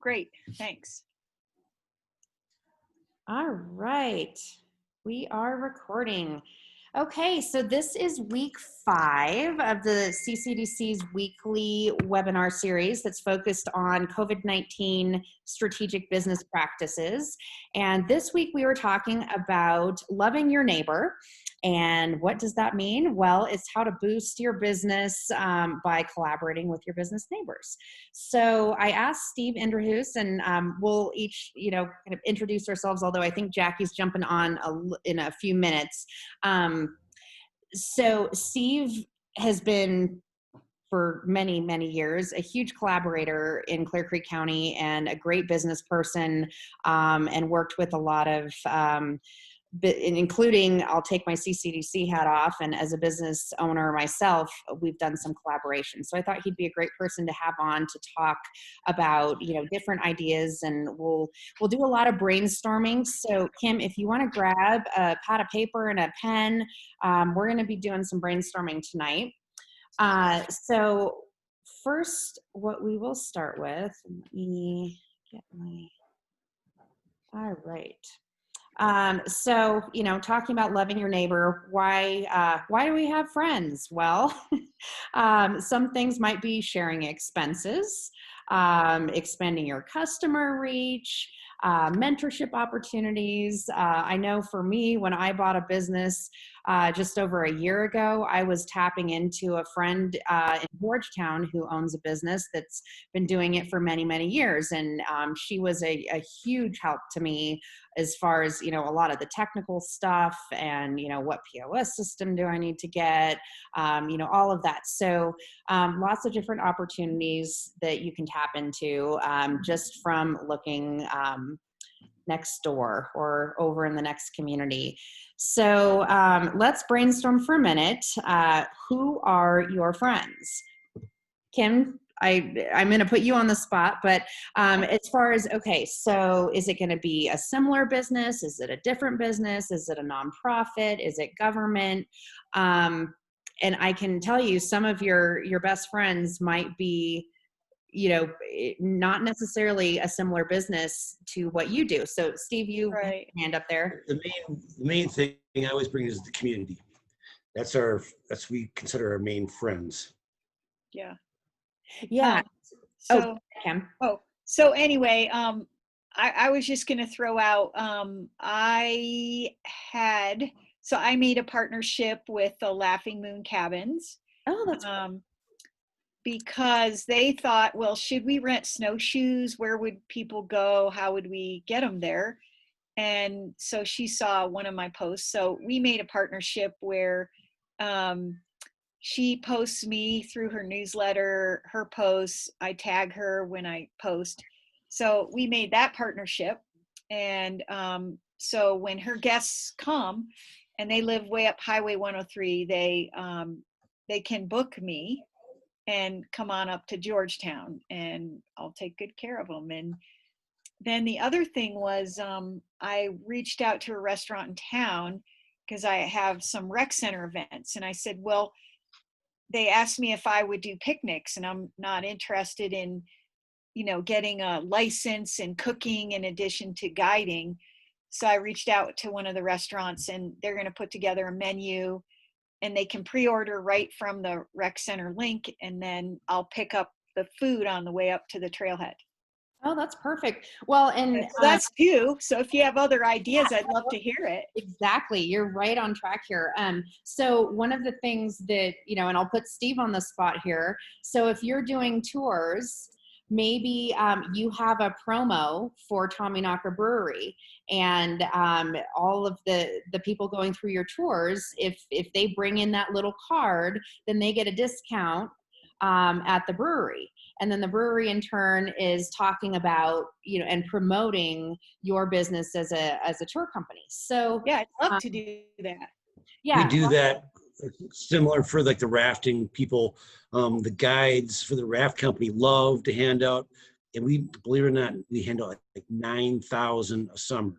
Great, thanks. All right, we are recording. Okay, so this is week 5 of the CCDC's weekly webinar series that's focused on COVID-19 strategic business practices. And this week we were talking about loving your neighbor. And what does that mean? Well, it's how to boost your business by collaborating with your business neighbors. So I asked Steve Inderhus, and we'll each, kind of introduce ourselves, although I think Jackie's jumping on in a few minutes. So Steve has been, for many, many years, a huge collaborator in Clear Creek County and a great business person, and worked with a lot of including, I'll take my CCDC hat off, and as a business owner myself, we've done some collaboration. So I thought he'd be a great person to have on to talk about, different ideas, and we'll do a lot of brainstorming. So Kim, if you want to grab a pad of paper and a pen, we're going to be doing some brainstorming tonight. So first, what we will start with, let me get all right. So, talking about loving your neighbor, why do we have friends? Well, some things might be sharing expenses, expanding your customer reach, mentorship opportunities. I know for me, when I bought a business just over a year ago, I was tapping into a friend in Georgetown who owns a business that's been doing it for many, many years. And she was a huge help to me as far as, a lot of the technical stuff and, what POS system do I need to get, all of that. So lots of different opportunities that you can tap into just from looking next door or over in the next community. So let's brainstorm for a minute. Who are your friends? Kim, I'm going to put you on the spot, but as far as, okay, so is it going to be a similar business? Is it a different business? Is it a nonprofit? Is it government? And I can tell you some of your best friends might be, not necessarily a similar business to what you do. So Steve, you have Right. your hand up there. The main thing I always bring is the community. That's we consider our main friends. Yeah. Yeah. So, Kim. So anyway, I was just going to throw out, I made a partnership with the Laughing Moon Cabins. Oh, that's because they thought, well, should we rent snowshoes? Where would people go? How would we get them there? And so she saw one of my posts. So we made a partnership where she posts me through her newsletter, her posts, I tag her when I post. So we made that partnership. And so when her guests come and they live way up Highway 103, they can book me and come on up to Georgetown, and I'll take good care of them. And then the other thing was I reached out to a restaurant in town because I have some rec center events. And I said, well, they asked me if I would do picnics, and I'm not interested in, getting a license and cooking in addition to guiding. So I reached out to one of the restaurants, and they're going to put together a menu, and they can pre-order right from the rec center link, and then I'll pick up the food on the way up to the trailhead. Oh, that's perfect. Well, and so that's two. So if you have other ideas, I'd love to hear it. Exactly. You're right on track here. So one of the things that, and I'll put Steve on the spot here. So if you're doing tours, maybe you have a promo for Tommyknocker Brewery, and all of the people going through your tours, if they bring in that little card, then they get a discount at the brewery. And then the brewery in turn is talking about, and promoting your business as a tour company. So yeah, I'd love to do that. Yeah. We do that similar for like the rafting people. The guides for the raft company love to hand out, and we, believe it or not, we hand out like 9,000 a summer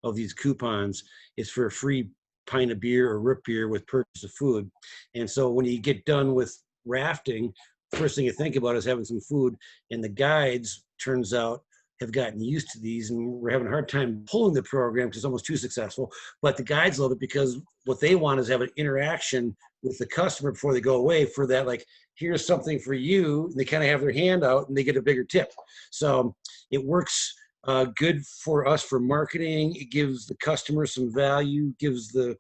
of these coupons. It's for a free pint of beer or root beer with purchase of food. And so when you get done with rafting, first thing you think about is having some food, and the guides, turns out, have gotten used to these, and we're having a hard time pulling the program because it's almost too successful. But the guides love it because what they want is have an interaction with the customer before they go away for that, like, here's something for you. And they kind of have their hand out and they get a bigger tip. So it works good for us for marketing. It gives the customer some value, gives the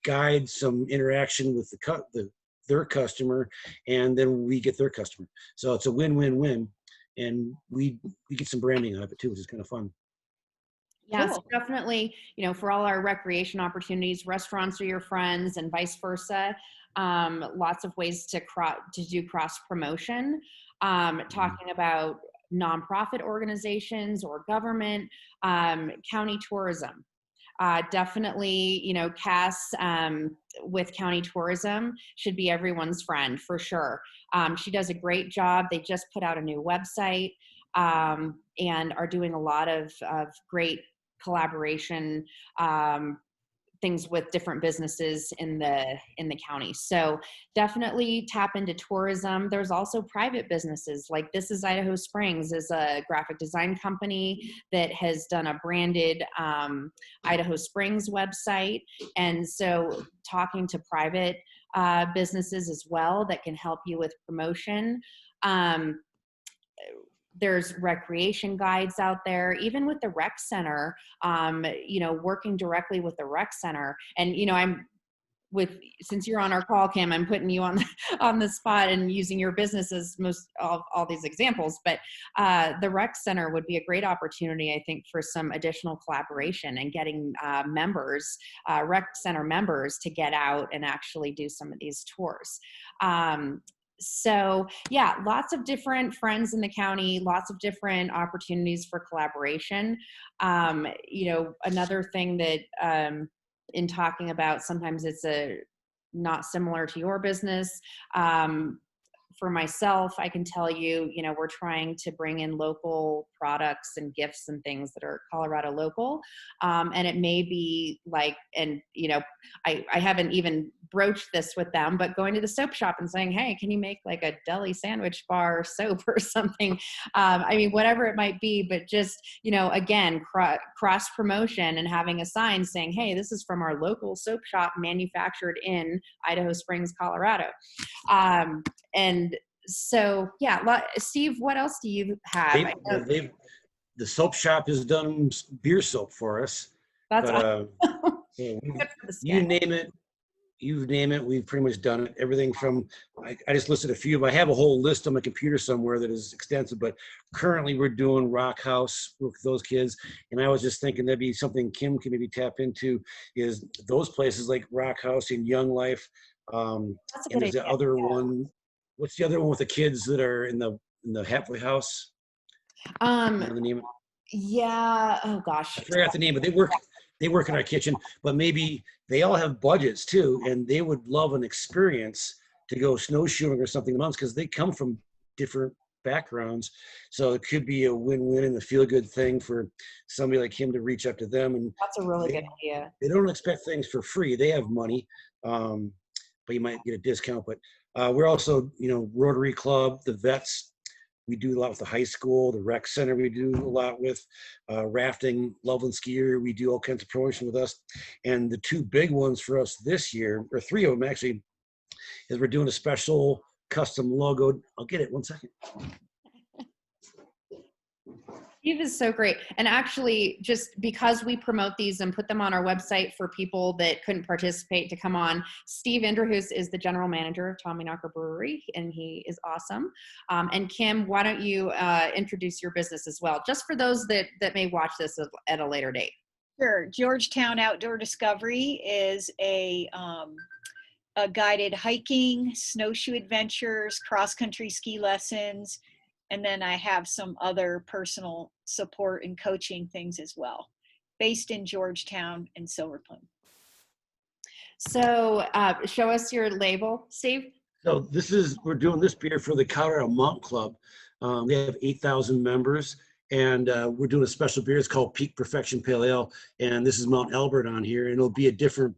guide some interaction with their customer, and then we get their customer. So it's a win-win-win, and we get some branding out of it too, which is kind of fun. Yes, Cool. definitely. For all our recreation opportunities, restaurants are your friends, and vice versa. Lots of ways to do cross promotion. Talking about nonprofit organizations or government, county tourism. Definitely, Cass with county tourism should be everyone's friend for sure. She does a great job. They just put out a new website and are doing a lot of great collaboration things with different businesses in the county. So definitely tap into tourism. There's also private businesses, like This Is Idaho Springs is a graphic design company that has done a branded Idaho Springs website. And so talking to private businesses as well that can help you with promotion. There's recreation guides out there, even with the rec center, working directly with the rec center. And, since you're on our call, Kim, I'm putting you on the spot and using your business as most of all these examples, but the rec center would be a great opportunity, I think, for some additional collaboration and getting rec center members to get out and actually do some of these tours. So yeah, lots of different friends in the county, lots of different opportunities for collaboration. Another thing that in talking about, sometimes it's not similar to your business. For myself, I can tell you, we're trying to bring in local products and gifts and things that are Colorado local. And it may be like, I haven't even broached this with them, but going to the soap shop and saying, hey, can you make like a deli sandwich bar soap or something? Whatever it might be, but just, again, cross promotion and having a sign saying, hey, this is from our local soap shop manufactured in Idaho Springs, Colorado. And so, yeah, Steve, what else do you have? The soap shop has done beer soap for us. That's but, Good for the you skin. name it, we've pretty much done it. Everything from, I just listed a few, but I have a whole list on my computer somewhere that is extensive, but currently we're doing Rock House with those kids. And I was just thinking that'd be something Kim can maybe tap into, is those places like Rock House and Young Life. That's a And good there's idea. the other one. What's the other one with the kids that are in the halfway house? You know the name? Yeah. Oh gosh. I forgot the name, but they work in our kitchen, but maybe they all have budgets too, and they would love an experience to go snowshoeing or something months because they come from different backgrounds. So it could be a win-win and a feel-good thing for somebody like him to reach up to them. And That's a really good idea. they don't expect things for free. They have money, but you might get a discount. But we're also, Rotary Club, the vets. We do a lot with the high school, the rec center. We do a lot with rafting, Loveland Skier. We do all kinds of promotion with us. And the two big ones for us this year, or three of them actually, is we're doing a special custom logo. I'll get it, 1 second. Steve is so great. And actually, just because we promote these and put them on our website for people that couldn't participate to come on, Steve Inderhus is the general manager of Tommyknocker Brewery, and he is awesome. And Kim, why don't you introduce your business as well, just for those that may watch this at a later date. Sure. Georgetown Outdoor Discovery is a guided hiking, snowshoe adventures, cross-country ski lessons, and then I have some other personal support and coaching things as well, based in Georgetown and Silver Plume. So show us your label, Steve. So we're doing this beer for the Colorado Mountain Club. We have 8,000 members, and we're doing a special beer. It's called Peak Perfection Pale Ale, and this is Mount Elbert on here, and it'll be a different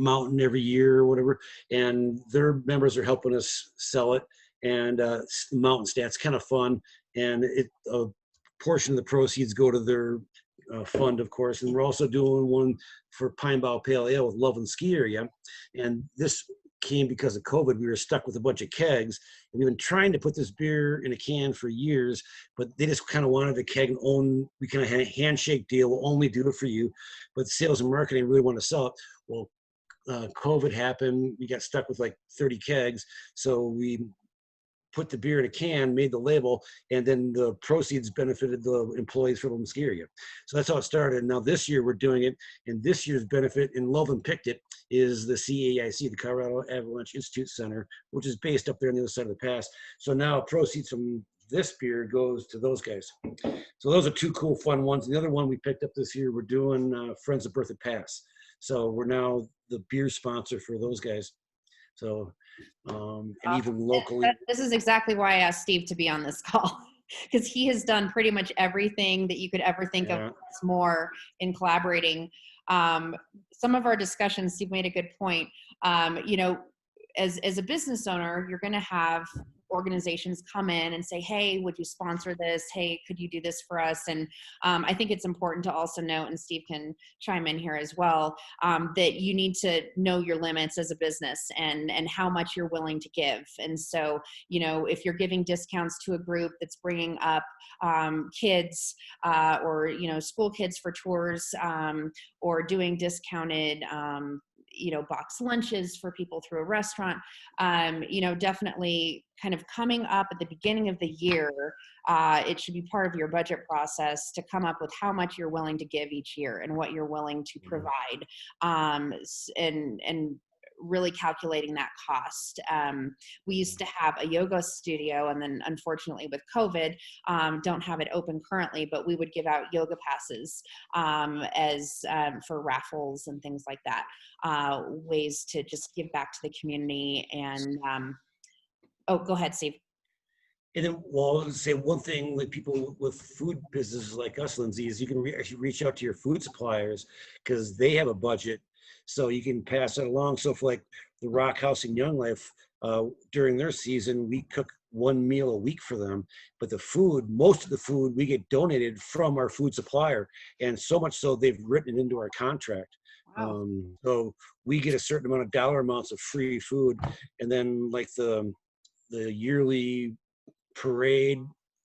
mountain every year or whatever, and their members are helping us sell it. And mountain stats, kind of fun, and portion of the proceeds go to their fund, of course. And we're also doing one for Pine Bow Pale Ale with Love and Ski Area. And this came because of COVID. We were stuck with a bunch of kegs, and we've been trying to put this beer in a can for years, but they just kind of wanted a keg and own. We kind of had a handshake deal. We'll only do it for you, but sales and marketing really want to sell it. Well, COVID happened. We got stuck with like 30 kegs, so we put the beer in a can, made the label, and then the proceeds benefited the employees from Muskeria. So that's how it started. Now this year we're doing it, and this year's benefit, and Loveland picked it, is the CAIC, the Colorado Avalanche Institute Center, which is based up there on the other side of the pass. So now proceeds from this beer goes to those guys. So those are two cool, fun ones. And the other one we picked up this year, we're doing Friends of Berthoud Pass. So we're now the beer sponsor for those guys. So, and even locally. This is exactly why I asked Steve to be on this call, because he has done pretty much everything that you could ever think of more in collaborating. Some of our discussions, Steve made a good point. You know, as a business owner, you're going to have organizations come in and say, hey, would you sponsor this? Hey, could you do this for us? And I think it's important to also note, and Steve can chime in here as well, that you need to know your limits as a business and how much you're willing to give. And so, you know, if you're giving discounts to a group that's bringing up kids or, you know, school kids for tours or doing discounted you know, box lunches for people through a restaurant, you know, definitely kind of coming up at the beginning of the year, it should be part of your budget process to come up with how much you're willing to give each year and what you're willing to provide, and really calculating that cost. We used to have a yoga studio, and then unfortunately with COVID, don't have it open currently, but we would give out yoga passes as for raffles and things like that, ways to just give back to the community. And oh, go ahead, Steve. And then, well, I would say one thing, like people with food businesses like us, Lindsay, is you can actually reach out to your food suppliers because they have a budget. So you can pass it along. So for like the Rock House and Young Life, during their season, we cook one meal a week for them. But the food, most of the food, we get donated from our food supplier. And so much so they've written it into our contract. Wow. So we get a certain amount of dollar amounts of free food. And then like the yearly parade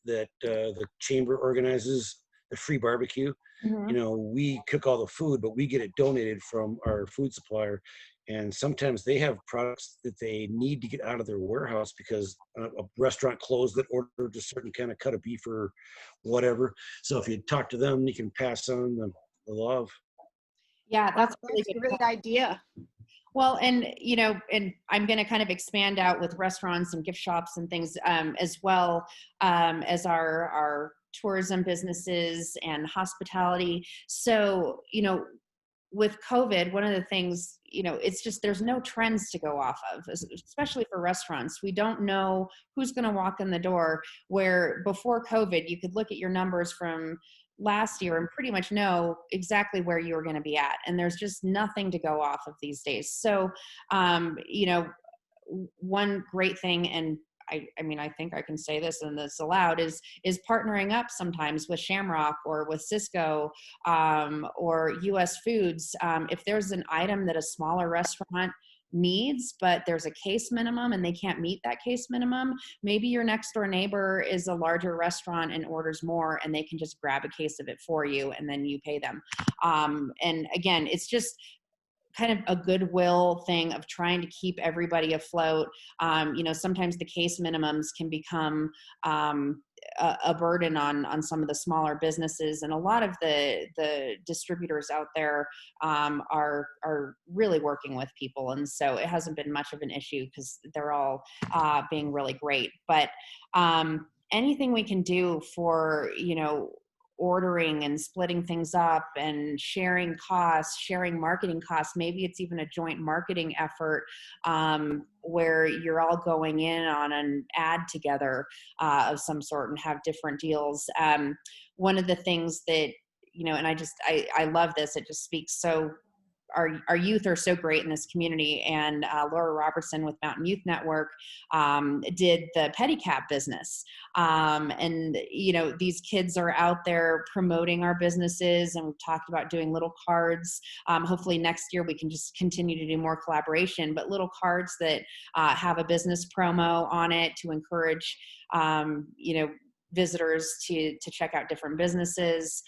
that the chamber organizes, the free barbecue, you know, we cook all the food, but we get it donated from our food supplier. And sometimes they have products that they need to get out of their warehouse because a restaurant closed that ordered a certain kind of cut of beef or whatever. So if you talk to them, you can pass on the love. Yeah, that's a great idea. Well, and, you know, and I'm going to kind of expand out with restaurants and gift shops and things as well as our tourism businesses and hospitality. So, you know, with COVID, one of the things, you know, it's just, there's no trends to go off of, especially for restaurants. We don't know who's going to walk in the door, where before COVID, you could look at your numbers from last year and pretty much know exactly where you were going to be at. And there's just nothing to go off of these days. So, you know, one great thing, and I mean, I think I can say this and this aloud, is partnering up sometimes with Shamrock or with Cisco or US Foods. If there's an item that a smaller restaurant needs, but there's a case minimum and they can't meet that case minimum, maybe your next door neighbor is a larger restaurant and orders more, and they can just grab a case of it for you and then you pay them. And again, it's just kind of a goodwill thing of trying to keep everybody afloat. You know, sometimes the case minimums can become a burden on some of the smaller businesses, and a lot of the distributors out there are really working with people, and so it hasn't been much of an issue because they're all being really great. But anything we can do for, you know, ordering and splitting things up and sharing costs, sharing marketing costs. Maybe it's even a joint marketing effort where you're all going in on an ad together of some sort and have different deals. One of the things that, you know, and I love this, it just speaks so our youth are so great in this community, and Laura Robertson with Mountain Youth Network did the pedicab business. And, you know, these kids are out there promoting our businesses, and we've talked about doing little cards. Hopefully next year we can just continue to do more collaboration, but little cards that have a business promo on it to encourage, you know, visitors to check out different businesses.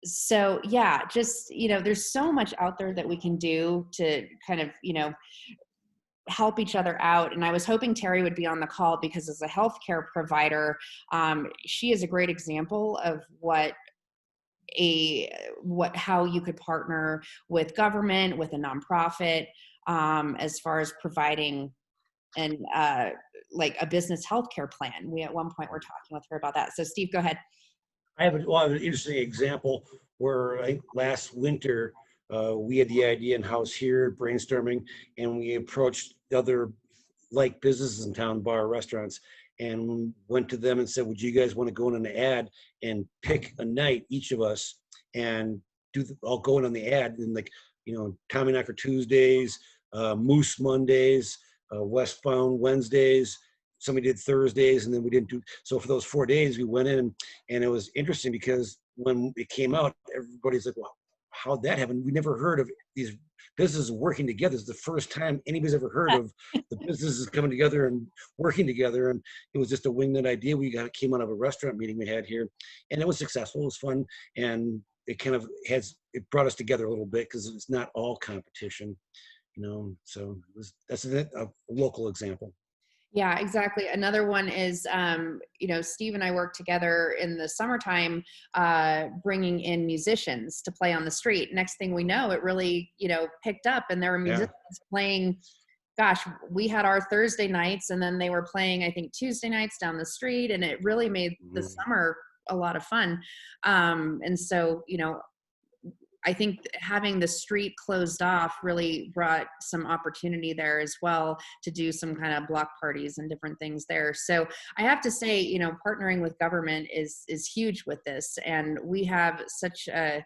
So yeah, just, you know, there's so much out there that we can do to kind of, you know, help each other out. And I was hoping Terry would be on the call, because as a healthcare provider, she is a great example of how you could partner with government, with a nonprofit, as far as providing and like a business healthcare plan. We at one point were talking with her about that. So Steve, go ahead. I have an interesting example where I think last winter we had the idea in house here, brainstorming, and we approached other like businesses in town, bar restaurants, and went to them and said, would you guys want to go in an ad and pick a night, each of us, and I'll go in on the ad, and like, you know, Tommy Knocker Tuesdays, Moose Mondays, Westbound Wednesdays. Somebody did Thursdays, and then we didn't do. So for those 4 days, we went in, and it was interesting because when it came out, everybody's like, "Wow, how'd that happen? We never heard of these businesses working together. It's the first time anybody's ever heard of the businesses coming together and working together." And it was just a wing-nut idea. Came out of a restaurant meeting we had here, and it was successful. It was fun, and it kind of it brought us together a little bit because it's not all competition, you know. So that's a local example. Yeah, exactly. Another one is, you know, Steve and I work together in the summertime, bringing in musicians to play on the street. Next thing we know, it really, you know, picked up, and there were musicians playing. Gosh, we had our Thursday nights, and then they were playing, I think, Tuesday nights down the street, and it really made the summer a lot of fun. And so, you know, I think having the street closed off really brought some opportunity there as well to do some kind of block parties and different things there. So I have to say, you know, partnering with government is huge with this. And we have such a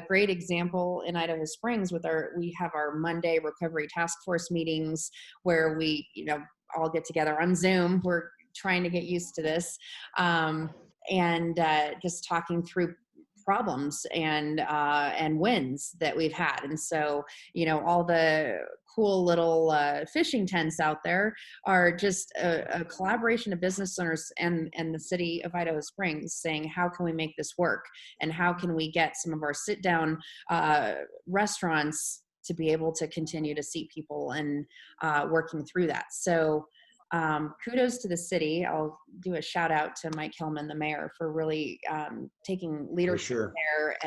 great example in Idaho Springs we have our Monday recovery task force meetings where we, you know, all get together on Zoom. We're trying to get used to this. And just talking through problems and wins that we've had. And so, you know, all the cool little fishing tents out there are just a collaboration of business owners and the city of Idaho Springs saying, how can we make this work? And how can we get some of our sit down restaurants to be able to continue to seat people and working through that. So kudos to the city. I'll do a shout out to Mike Hillman, the mayor, for really taking leadership there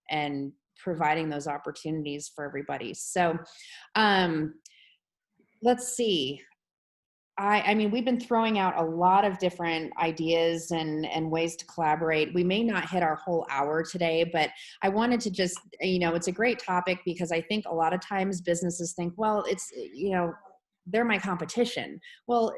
and providing those opportunities for everybody. So let's see. I mean, we've been throwing out a lot of different ideas and ways to collaborate. We may not hit our whole hour today, but I wanted to just, you know, it's a great topic because I think a lot of times businesses think, well, it's, you know, they're my competition. Well,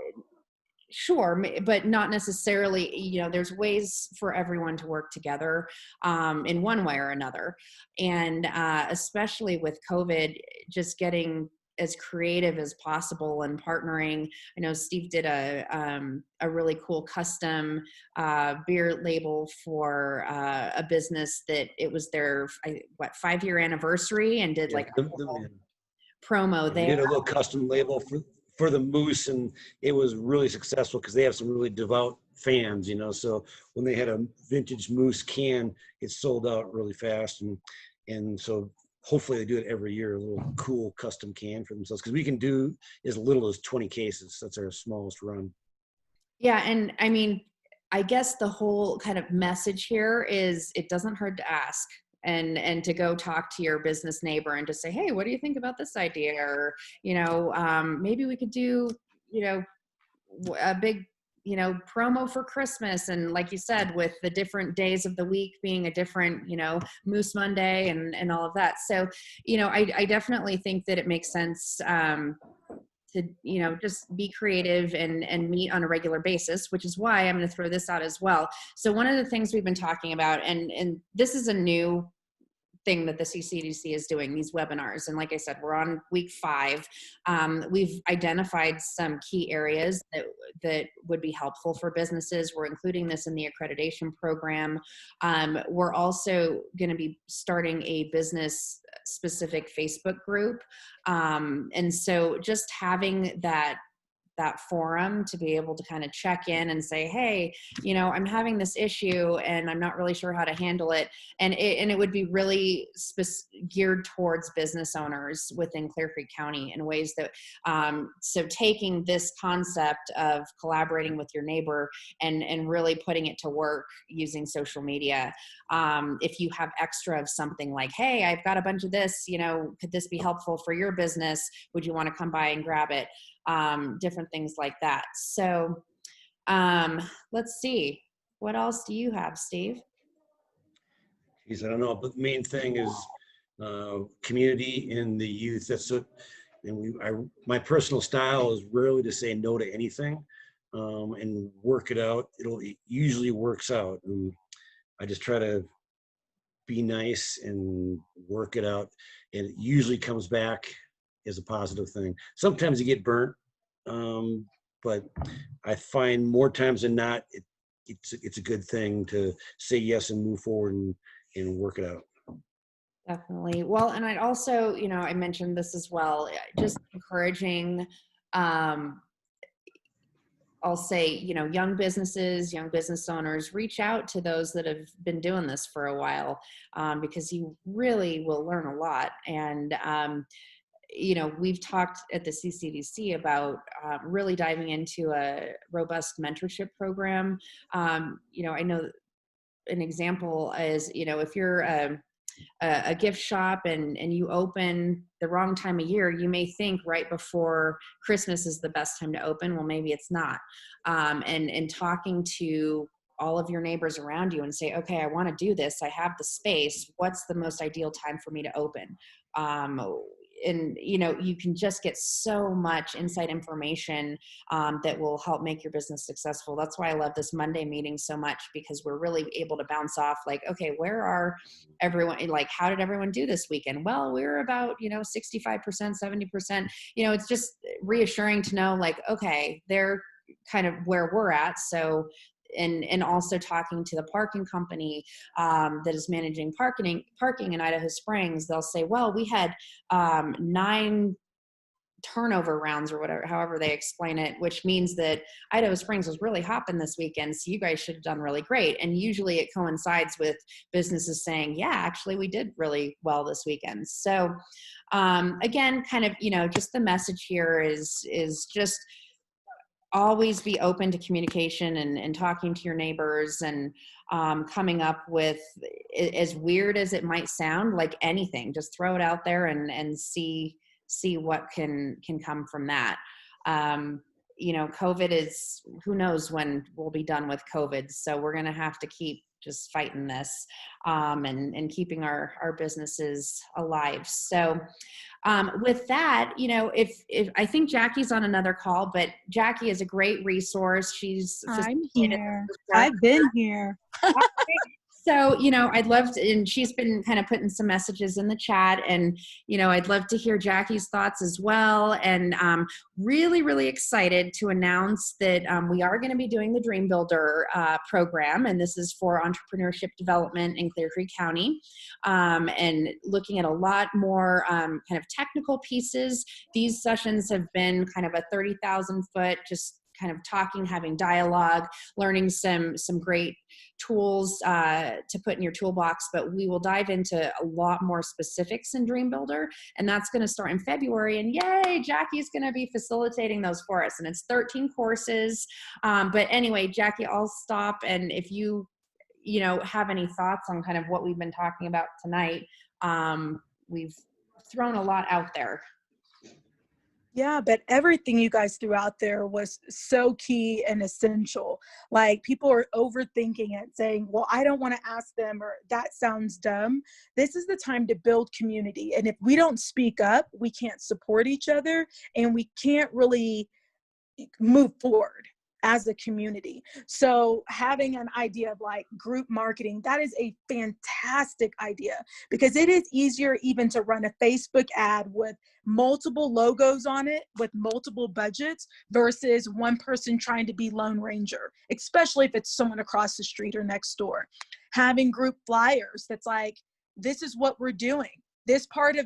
sure, but not necessarily. You know, there's ways for everyone to work together in one way or another. And especially with COVID, just getting as creative as possible and partnering. I know Steve did a really cool custom beer label for a business that it was their 5-year anniversary, and did like a promo there. We did a little custom label for the Moose, and it was really successful because they have some really devout fans, you know. So when they had a vintage Moose can, it sold out really fast, and so hopefully they do it every year, a little cool custom can for themselves, because we can do as little as 20 cases. That's our smallest run. Yeah, and I mean, I guess the whole kind of message here is it doesn't hurt to ask. And to go talk to your business neighbor and just say, hey, what do you think about this idea? Or, you know, maybe we could do, you know, a big, you know, promo for Christmas. And like you said, with the different days of the week being a different, you know, Moose Monday and all of that. So, you know, I definitely think that it makes sense to, you know, just be creative and meet on a regular basis, which is why I'm going to throw this out as well. So one of the things we've been talking about, and this is a new thing that the CCDC is doing, these webinars. And like I said, we're on week 5. We've identified some key areas that would be helpful for businesses. We're including this in the accreditation program. We're also going to be starting a business specific Facebook group. And so just having that forum to be able to kind of check in and say, hey, I'm having this issue and I'm not really sure how to handle it. And it would be really geared towards business owners within Clear Creek County in ways that, so taking this concept of collaborating with your neighbor and really putting it to work using social media. If you have extra of something like, hey, I've got a bunch of this, could this be helpful for your business? Would you want to come by and grab it? Different things like that. So let's see. What else do you have, Steve? Geez, I don't know, but the main thing is community in the youth. That's what, and my personal style is rarely to say no to anything and work it out. It usually works out. And I just try to be nice and work it out. And it usually comes back as a positive thing. Sometimes you get burnt, but I find more times than not, it's a good thing to say yes and move forward and work it out. Definitely. Well, and I'd also, I mentioned this as well, just encouraging, I'll say, young businesses, young business owners, reach out to those that have been doing this for a while, because you really will learn a lot. And, we've talked at the CCDC about really diving into a robust mentorship program. I know an example is, if you're a gift shop and you open the wrong time of year, you may think right before Christmas is the best time to open. Well, maybe it's not. And talking to all of your neighbors around you and say, okay, I want to do this. I have the space. What's the most ideal time for me to open? And you can just get so much inside information that will help make your business successful. That's why I love this Monday meeting so much, because we're really able to bounce off like, okay, where are everyone? Like, how did everyone do this weekend? Well, we're about 65%, 70%. It's just reassuring to know, like, okay, they're kind of where we're at. So and also talking to the parking company that is managing parking in Idaho Springs, they'll say, well, we had 9 turnover rounds or whatever, however they explain it, which means that Idaho Springs was really hopping this weekend. So you guys should have done really great. And usually it coincides with businesses saying, yeah, actually we did really well this weekend. So again, kind of, just the message here is just always be open to communication and talking to your neighbors and coming up with, as weird as it might sound, like anything, just throw it out there and see what can come from that. COVID is, who knows when we'll be done with COVID. So we're going to have to keep just fighting this and keeping our businesses alive. So with that, if I think Jackie's on another call, but Jackie is a great resource. She's I'm here. I've been here. So, I'd love to, and she's been kind of putting some messages in the chat, and, I'd love to hear Jackie's thoughts as well. And really, really excited to announce that we are going to be doing the Dream Builder program. And this is for entrepreneurship development in Clear Creek County, and looking at a lot more kind of technical pieces. These sessions have been kind of a 30,000 foot, just kind of talking, having dialogue, learning some great tools to put in your toolbox, but we will dive into a lot more specifics in Dream Builder, and that's going to start in February. And yay, Jackie's going to be facilitating those for us, and it's 13 courses. But anyway, Jackie, I'll stop, and if you have any thoughts on kind of what we've been talking about tonight, we've thrown a lot out there. Yeah, but everything you guys threw out there was so key and essential. Like, people are overthinking it, saying, well, I don't want to ask them, or that sounds dumb. This is the time to build community. And if we don't speak up, we can't support each other and we can't really move forward. as a community. So having an idea of like group marketing, that is a fantastic idea, because it is easier even to run a Facebook ad with multiple logos on it with multiple budgets versus one person trying to be Lone Ranger, especially if it's someone across the street or next door. Having group flyers that's like, this is what we're doing. This part of,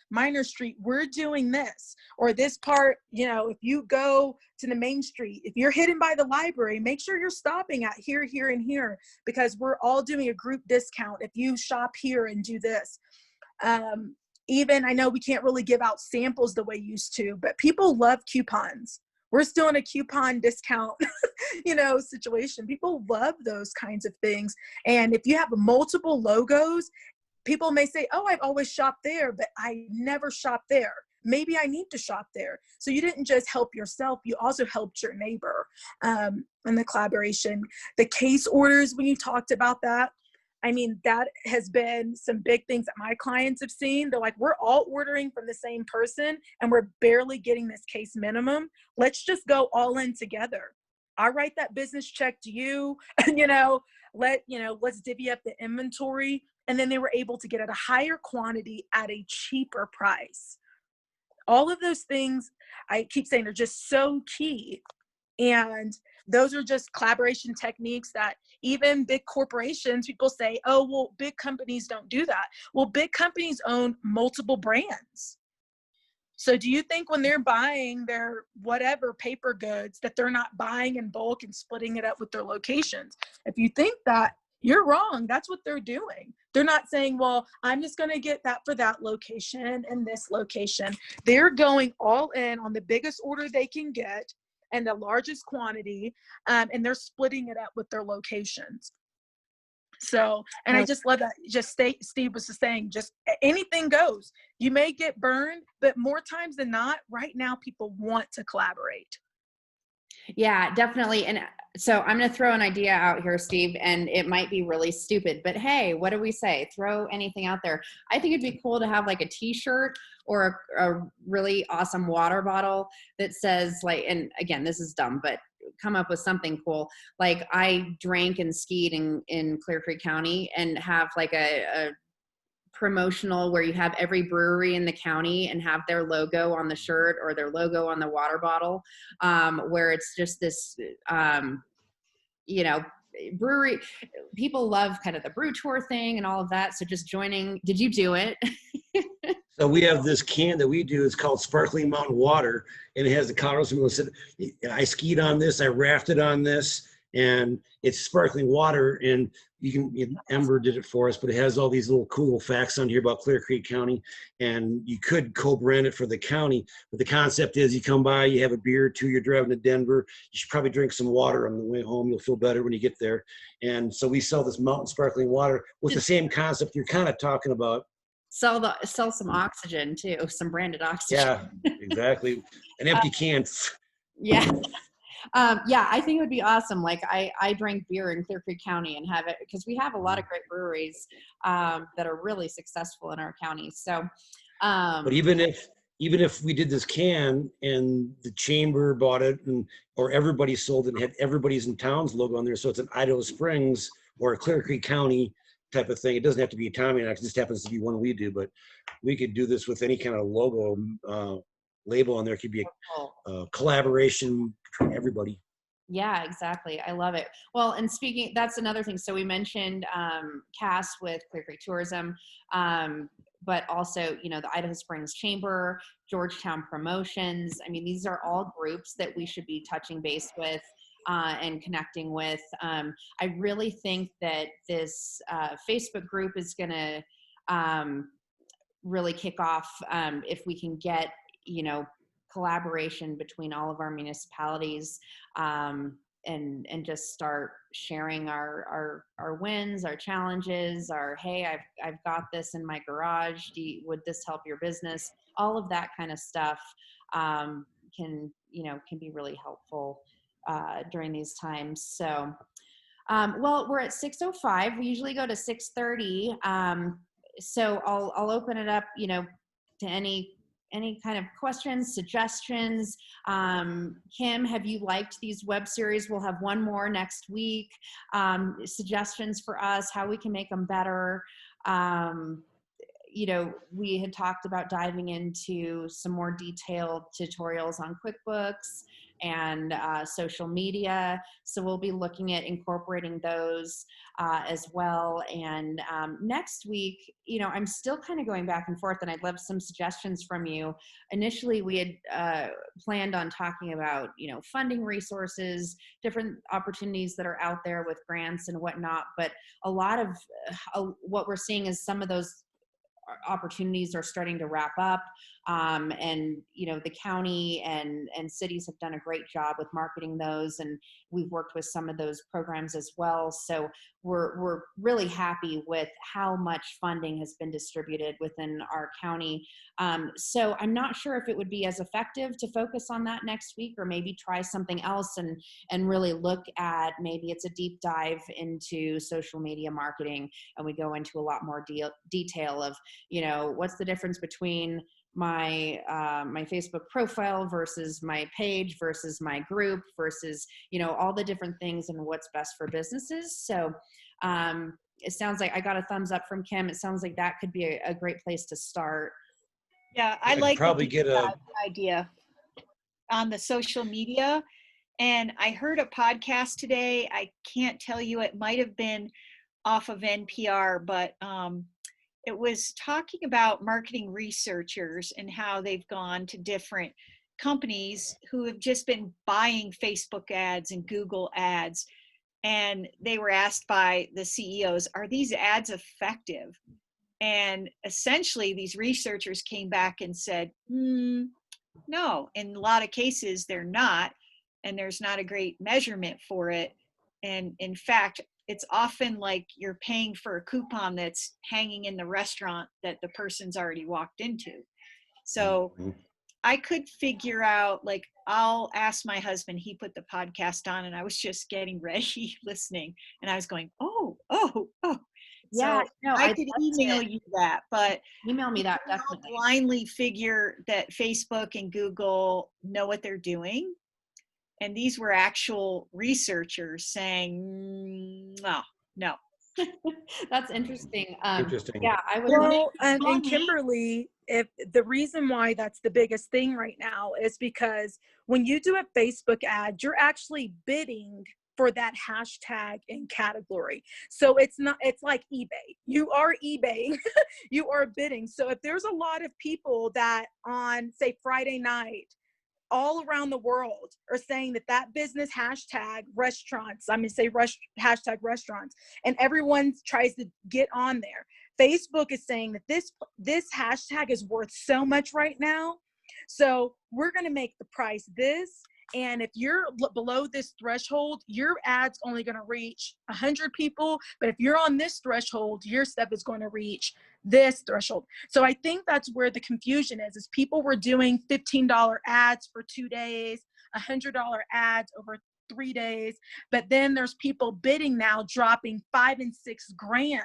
Minor Street, we're doing this. Or this part, if you go to the main street, if you're hidden by the library, make sure you're stopping at here, here, and here, because we're all doing a group discount if you shop here and do this. Even, I know we can't really give out samples the way we used to, but people love coupons. We're still in a coupon discount, situation. People love those kinds of things. And if you have multiple logos, people may say, oh, I've always shopped there, but I never shop there. Maybe I need to shop there. So you didn't just help yourself, you also helped your neighbor. And the collaboration, the case orders, when you talked about that, I mean, that has been some big things that my clients have seen. They're like, we're all ordering from the same person and we're barely getting this case minimum. Let's just go all in together. I'll write that business check to you, and, let's divvy up the inventory. And then they were able to get at a higher quantity at a cheaper price. All of those things, I keep saying, are just so key. And those are just collaboration techniques that even big corporations, people say, oh, well, big companies don't do that. Well, big companies own multiple brands. So do you think when they're buying their whatever paper goods that they're not buying in bulk and splitting it up with their locations? If you think that, you're wrong. That's what they're doing. They're not saying, well, I'm just going to get that for that location and this location. They're going all in on the biggest order they can get and the largest quantity, and they're splitting it up with their locations. So, and I just love that. Steve was just saying, just anything goes. You may get burned, but more times than not, right now, people want to collaborate. Yeah, definitely. And so I'm going to throw an idea out here, Steve, and it might be really stupid, but hey, what do we say? Throw anything out there. I think it'd be cool to have like a t-shirt or a really awesome water bottle that says like, and again, this is dumb, but come up with something cool. Like I drank and skied in Clear Creek County, and have like a promotional where you have every brewery in the county and have their logo on the shirt or their logo on the water bottle, where it's just this, brewery. People love kind of the brew tour thing and all of that. So just joining. Did you do it? So we have this can that we do. It's called Sparkling Mountain Water, and it has the Colorado Springs. I skied on this. I rafted on this, and it's sparkling water. And Ember did it for us, but it has all these little cool facts on here about Clear Creek County, and you could co-brand it for the county. But the concept is, you come by, you have a beer or two, you're driving to Denver, you should probably drink some water on the way home. You'll feel better when you get there. And so we sell this mountain sparkling water with the same concept you're kind of talking about. Sell some oxygen too, some branded oxygen. Yeah, exactly. An empty can. Yeah. Yeah, I think it would be awesome. Like I drank beer in Clear Creek County and have it, because we have a lot of great breweries that are really successful in our county. So, But even if we did this can and the chamber bought it, or everybody sold it and had everybody's in town's logo on there, so it's an Idaho Springs or a Clear Creek County type of thing. It doesn't have to be a Tommyknock. It just happens to be one we do, but we could do this with any kind of logo label on there. It could be a collaboration between everybody. yeah, exactly. I love it. Well, and speaking, that's another thing. So we mentioned Cass with Clear Creek Tourism, but also, the Idaho Springs Chamber, Georgetown Promotions. I mean, these are all groups that we should be touching base with and connecting with. I really think that this Facebook group is going to really kick off if we can get, collaboration between all of our municipalities, and just start sharing our wins, our challenges, hey, I've got this in my garage. Would this help your business? All of that kind of stuff can be really helpful during these times. So, well, we're at 6:05. We usually go to 6:30. So I'll open it up, to any kind of questions, suggestions? Kim, have you liked these web series? We'll have one more next week. Suggestions for us, how we can make them better. We had talked about diving into some more detailed tutorials on QuickBooks and social media. So we'll be looking at incorporating those as well. And next week, I'm still kind of going back and forth, and I'd love some suggestions from you. Initially, we had planned on talking about, funding resources, different opportunities that are out there with grants and whatnot. But a lot of what we're seeing is some of those opportunities are starting to wrap up. And the county and cities have done a great job with marketing those, and we've worked with some of those programs as well. So we're really happy with how much funding has been distributed within our county. So I'm not sure if it would be as effective to focus on that next week, or maybe try something else and really look at, maybe it's a deep dive into social media marketing, and we go into a lot more detail of, what's the difference between my Facebook profile versus my page versus my group versus, all the different things and what's best for businesses. So it sounds like I got a thumbs up from Kim. It sounds like that could be a great place to start. Yeah, I I'd like probably the get a idea on the social media. And I heard a podcast today. I can't tell you, it might have been off of NPR, but it was talking about marketing researchers and how they've gone to different companies who have just been buying Facebook ads and Google ads. And they were asked by the CEOs, are these ads effective? And essentially these researchers came back and said, no, in a lot of cases they're not, and there's not a great measurement for it. And in fact, it's often like you're paying for a coupon that's hanging in the restaurant that the person's already walked into. So I could figure out, like, I'll ask my husband, he put the podcast on, and I was just getting ready listening, and I was going, oh. Yeah, So no, I could email you that, but email me that, I'll definitely. blindly figure that Facebook and Google know what they're doing. And these were actual researchers saying, no. That's interesting. Interesting. Yeah, I would. Well, and Kimberly, if the reason why that's the biggest thing right now is because when you do a Facebook ad, you're actually bidding for that hashtag and category. So it's like eBay. You are eBaying, you are bidding. So if there's a lot of people that on, say, Friday night, all around the world are saying that business hashtag restaurants, hashtag restaurants, and everyone tries to get on there. Facebook is saying that this hashtag is worth so much right now. So we're going to make the price this. And if you're below this threshold, your ad's only going to reach 100 people. But if you're on this threshold, your stuff is going to reach this threshold. So I think that's where the confusion is people were doing $15 ads for 2 days, $100 ads over 3 days. But then there's people bidding now, dropping $5,000 and $6,000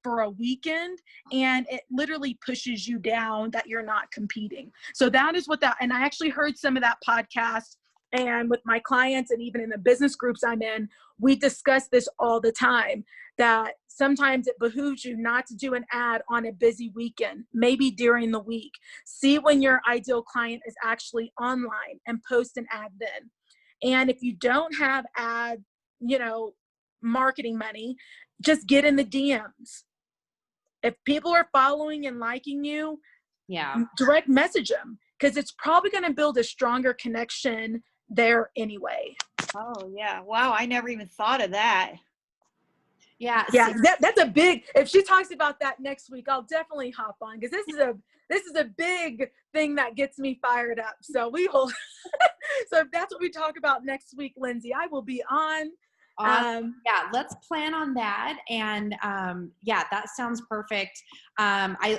for a weekend. And it literally pushes you down that you're not competing. So that is and I actually heard some of that podcast. And with my clients and even in the business groups I'm in, we discuss this all the time, that sometimes it behooves you not to do an ad on a busy weekend, maybe during the week. See when your ideal client is actually online and post an ad then. And if you don't have ad, marketing money, just get in the DMs. If people are following and liking you, direct message them, because it's probably going to build a stronger connection there anyway. Oh yeah. Wow. I never even thought of that. Yeah. That's a big, if she talks about that next week, I'll definitely hop on, because this is a big thing that gets me fired up. So we will, so if that's what we talk about next week, Lindsay, I will be on. Yeah, let's plan on that. And that sounds perfect. I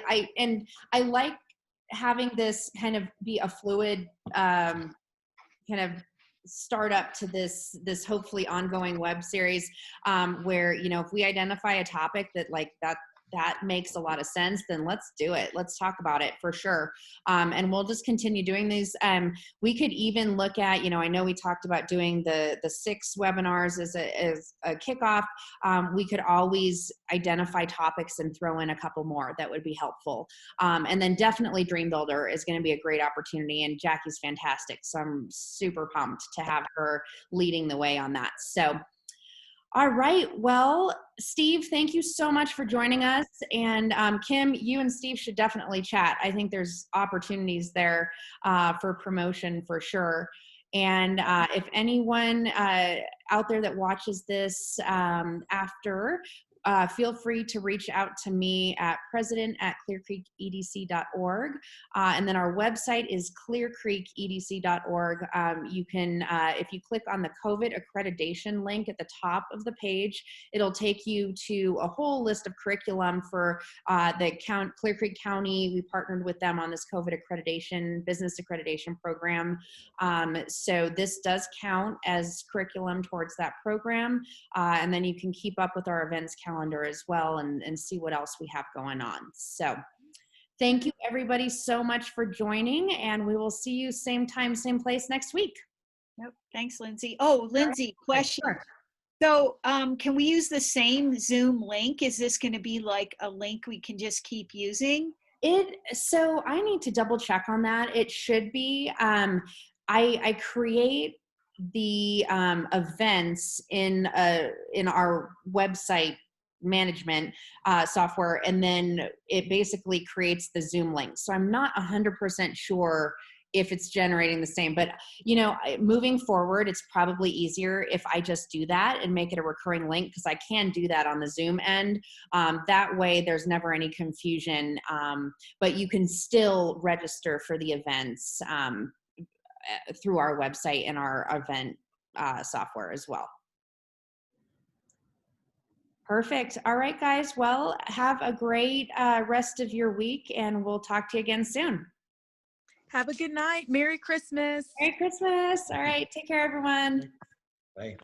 like having this kind of be a fluid kind of start up to this hopefully ongoing web series, where, if we identify a topic that that makes a lot of sense, then let's do it. Let's talk about it for sure. And we'll just continue doing these. We could even look at, I know we talked about doing the 6 webinars as a kickoff. We could always identify topics and throw in a couple more that would be helpful. And then definitely Dream Builder is going to be a great opportunity, and Jackie's fantastic. So I'm super pumped to have her leading the way on that. So, all right. Well, Steve, thank you so much for joining us. And Kim, you and Steve should definitely chat. I think there's opportunities there for promotion for sure. And if anyone out there that watches this after, feel free to reach out to me at president@clearcreekedc.org. And then our website is clearcreekedc.org. You can, if you click on the COVID accreditation link at the top of the page, it'll take you to a whole list of curriculum for Clear Creek County. We partnered with them on this COVID accreditation, business accreditation program. So this does count as curriculum towards that program. And then you can keep up with our events calendar as well and see what else we have going on. So thank you everybody so much for joining, and we will see you same time, same place next week. Yep. Thanks, Lindsay. Oh, Lindsay, question. Sure. So can we use the same Zoom link? Is this going to be like a link we can just keep using? So I need to double check on that. It should be. I create the events in our website management software, and then it basically creates the Zoom link. So I'm not 100% sure if it's generating the same, but moving forward, it's probably easier if I just do that and make it a recurring link, because I can do that on the Zoom end. That way there's never any confusion, but you can still register for the events through our website and our event software as well. Perfect. All right, guys. Well, have a great rest of your week, and we'll talk to you again soon. Have a good night. Merry Christmas. Merry Christmas. All right. Take care, everyone. Bye.